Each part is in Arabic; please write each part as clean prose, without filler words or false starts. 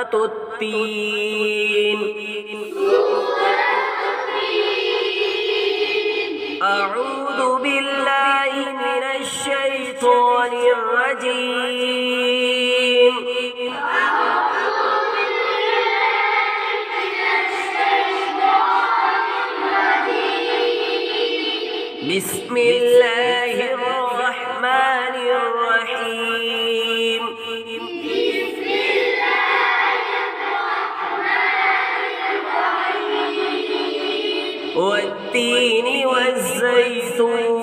التين. أعوذ بالله من الشيطان الرجيم. بسم الله الرحمن الرحيم. والتين والزيتون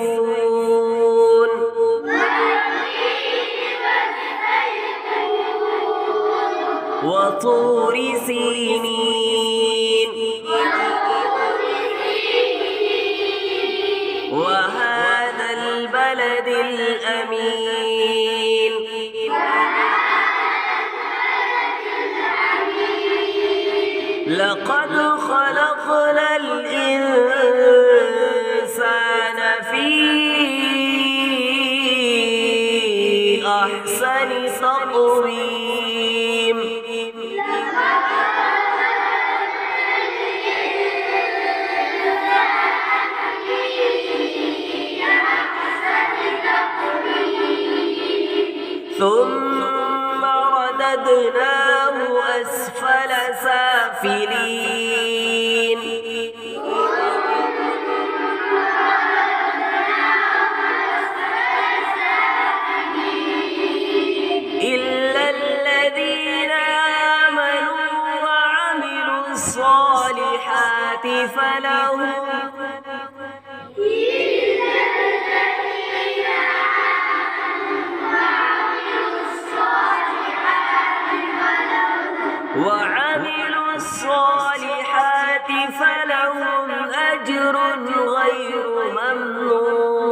وطور سينين وهذا البلد الأمين. لقد خلقنا الإنسان في أحسن تقويم. ثم رددناه أسفل سافلين. إلا الذين آمنوا وعملوا الصالحات فلهم أجر غير ممنون.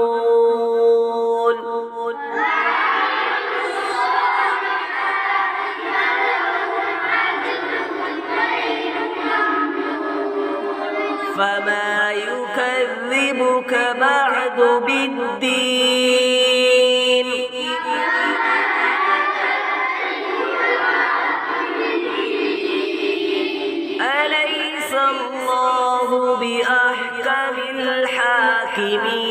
فما يكذبك بعد بالدين. أليس الله بأحكم الحاكمين.